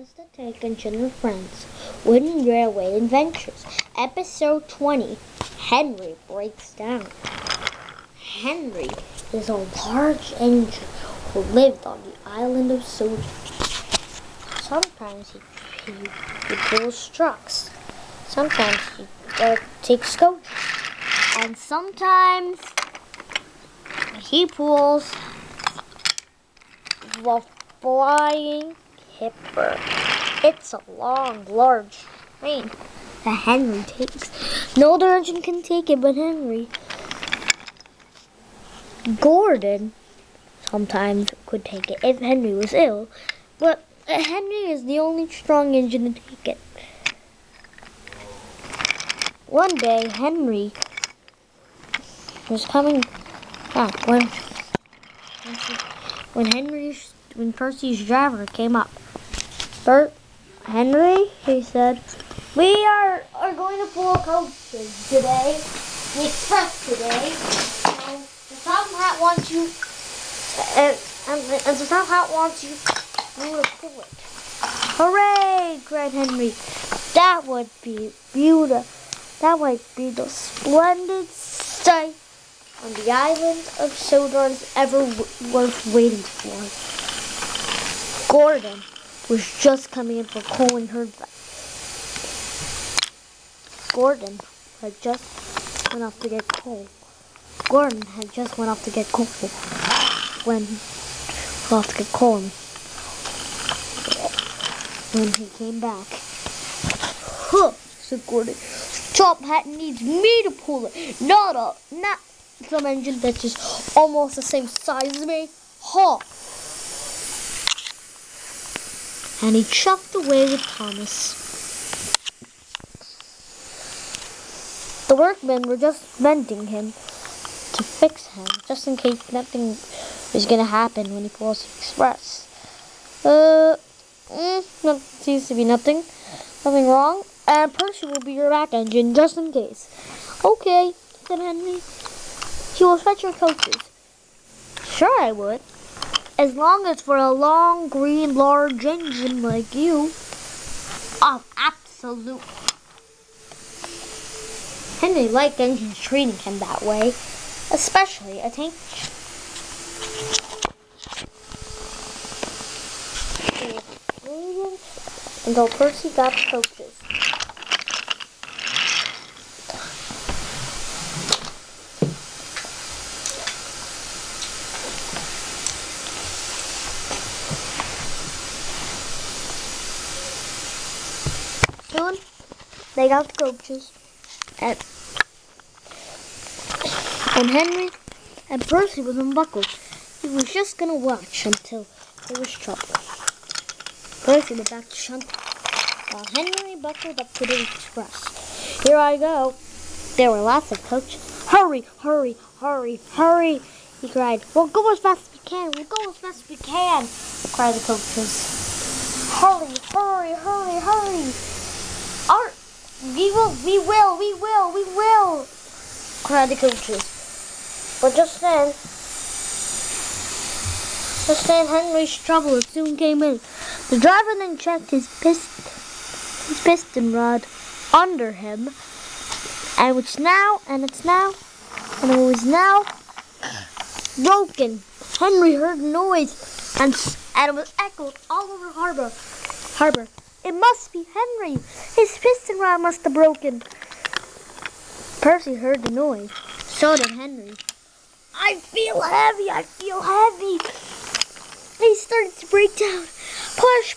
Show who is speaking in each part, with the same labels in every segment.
Speaker 1: Thomas the Tank Engine and Friends, Wooden Railway Adventures, Episode 20, Henry Breaks Down. Henry is a large engine who lived on the island of Sodor. Sometimes he pulls trucks, sometimes he takes coaches, and sometimes he pulls the flying Kipper. It's a long, large train that Henry takes. No other engine can take it but Henry. Gordon sometimes could take it if Henry was ill, but Henry is the only strong engine to take it. One day, Henry was coming back when Percy's driver came up. Henry, he said, we are going to pull coaches today, the express today. So the top hat wants you, and the top hat wants you to pull it. Hooray! Cried Henry. That would be beautiful. That would be the splendid sight on the island of Sodor is ever worth waiting for. Gordon was just coming in for coal and heard that. Gordon had just went off to get coal. When he came back, huh, said Gordon, Top Hat needs me to pull it, not some engine that's just almost the same size as me. Huh. And he chuffed away with Thomas. The workmen were just mending him to fix him, just in case nothing was going to happen when he pulls the express. Seems to be nothing wrong. And Percy will be your back engine, just in case. Okay, said Henry. He will fetch your coaches. Sure I would. As long as for a long, green, large engine like you. Oh, absolutely. Henry liked engines treating him that way, especially a tank. Until Percy got the coaches. Soon, they got the coaches, and Henry and Percy was unbuckled. He was just going to watch until there was trouble. Percy went back to shunting, while Henry buckled up to the express. Here I go. There were lots of coaches. Hurry, hurry, hurry, hurry, he cried. We'll go as fast as we can. We'll go as fast as we can, cried the coaches. Hurry, hurry, hurry, hurry. We will, cried the coaches. But just then Henry's trouble soon came in. The driver then checked his piston rod under him, and it was now broken. Henry heard a noise, and it was echoed all over harbor. It must be Henry. His piston rod must have broken. Percy heard the noise. So did Henry. I feel heavy. He started to break down. Push.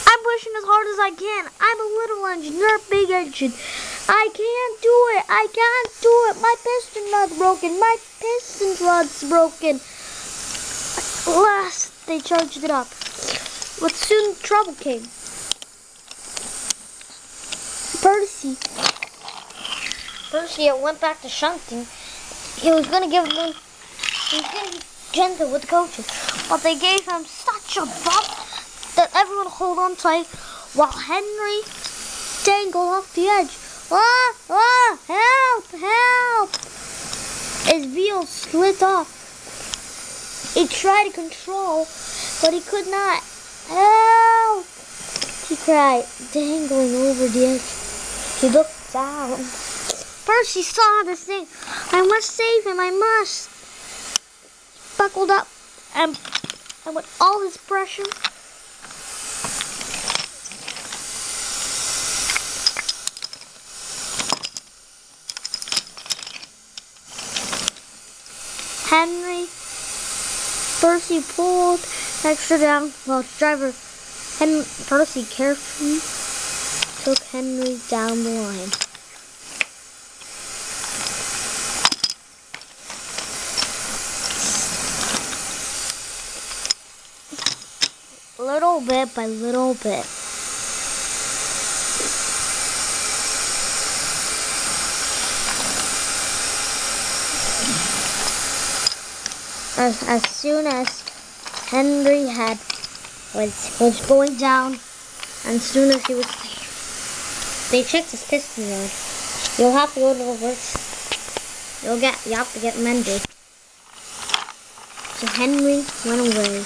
Speaker 1: I'm pushing as hard as I can. I'm a little engine, you're a big engine. I can't do it. My piston rod's broken. At last, they charged it up. But soon trouble came. Percy went back to shunting. He was going to be gentle with the coaches, but they gave him such a bump that everyone hold on tight while Henry dangled off the edge. Help! His wheels slid off. He tried to control, but he could not. Help! He cried, dangling over the edge. He looked down. Percy saw the thing. I must save him, I must. Buckled up and with all his pressure, Percy pulled extra down while driver Percy carefully took Henry down the line. Little bit by little bit. As soon as Henry was going down, and as soon as he was safe, they checked his piston rod. You'll have to go to the works. You have to get mended. So Henry went away.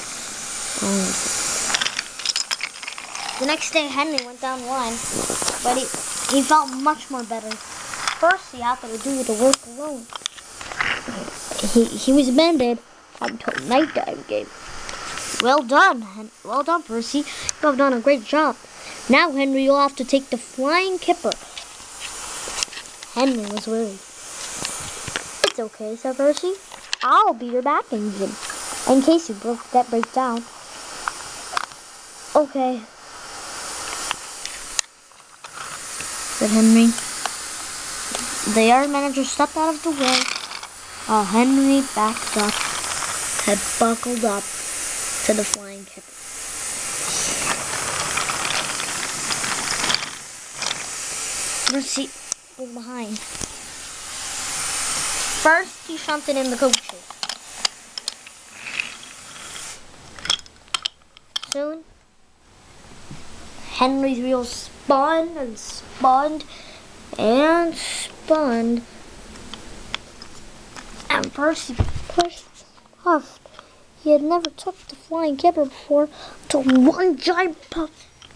Speaker 1: The next day, Henry went down the line, but he felt much more better. First, he had to do the work alone. He was mended until nighttime came. Well done, Percy. You have done a great job. Now, Henry, you'll have to take the flying kipper. Henry was worried. It's okay, said Percy. I'll be your back engine in case you break down. Okay, said Henry. The yard manager stepped out of the way while Henry backed up, had buckled up to the flying kipper. Percy was behind. First, he shunted in the coaches. Soon, Henry's wheels spun and spun and spun, and Percy pushed puffed. He had never took the flying kipper before, until one giant puff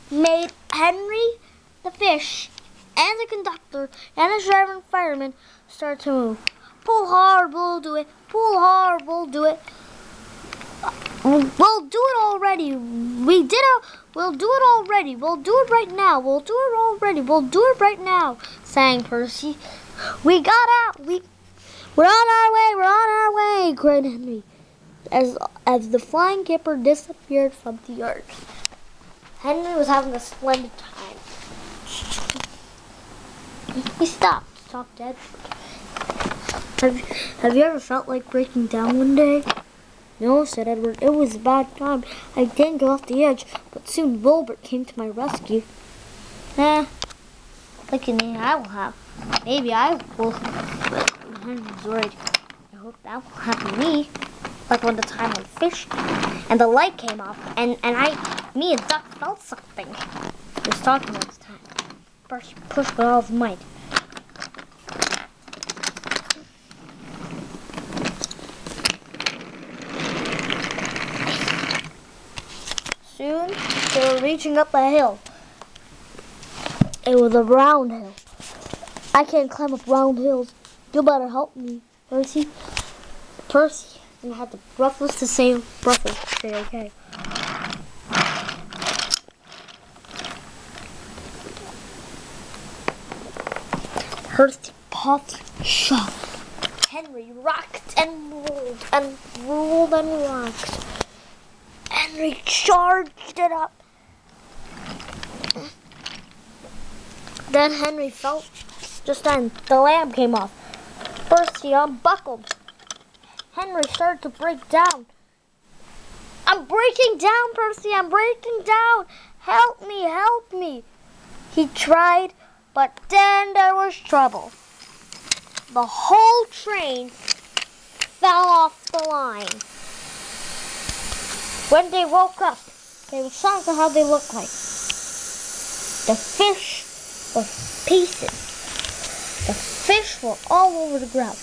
Speaker 1: made Henry, the fish, and the conductor, and the driver and fireman start to move. Pull hard, we'll do it. Pull hard, we'll do it. We'll do it already. We'll do it already. We'll do it right now. We'll do it already. We'll do it right now, sang Percy. We got out. We're on our way. We're on our way, cried Henry, as the flying kipper disappeared from the yard. Henry was having a splendid time. He stopped dead. Have you ever felt like breaking down one day? No, said Edward. It was a bad time. I dangled off the edge, but soon Wilbert came to my rescue. Like an I will have. Maybe I will. But Henry's worried. I hope that will happen to me. Like when the time I fished, and the light came off, and me and Duck felt something. He was talking all this time. Percy pushed with all his might. Soon, they were reaching up a hill. It was a round hill. I can't climb up round hills. You better help me, Percy. And had the Ruffles to say okay. Percy puffed, shoved. Henry rocked and rolled and rolled and rocked. Henry charged it up. Then Henry felt, just then, the lamp came off. Percy unbuckled. Henry started to break down. I'm breaking down, Percy, I'm breaking down. Help me, help me. He tried, but then there was trouble. The whole train fell off the line. When they woke up, they were shocked at how they looked like. The fish were pieces. The fish were all over the ground.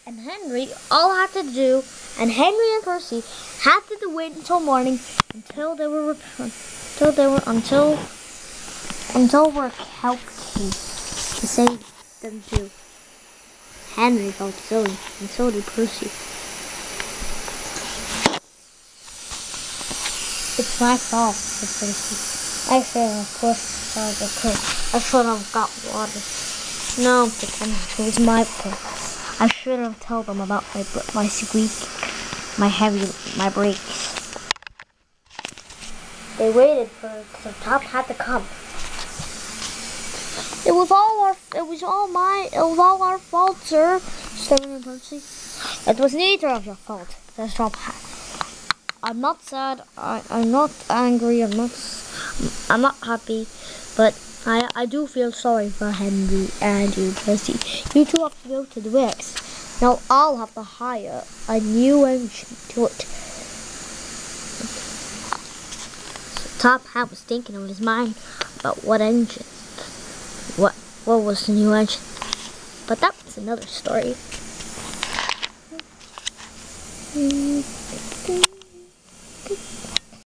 Speaker 1: And Henry all had to do and Henry and Percy had to wait until morning until we're help came to save them too. Henry felt silly, and so did Percy. It's my fault, said Percy. I should have pushed the cook. I should have got water. No, said Henry, it was my fault. I should have told them about my squeak, my brakes. They waited for the Top Hat to come. It was all our fault, sir, said Percy. It was neither of your fault, said Top Hat. I'm not sad. I'm not angry. I'm not happy, but I do feel sorry for Henry and you, Percy. You two have to go to the works. Now I'll have to hire a new engine to it. So Top Hat was thinking in his mind about what engine. What was the new engine? But that was another story.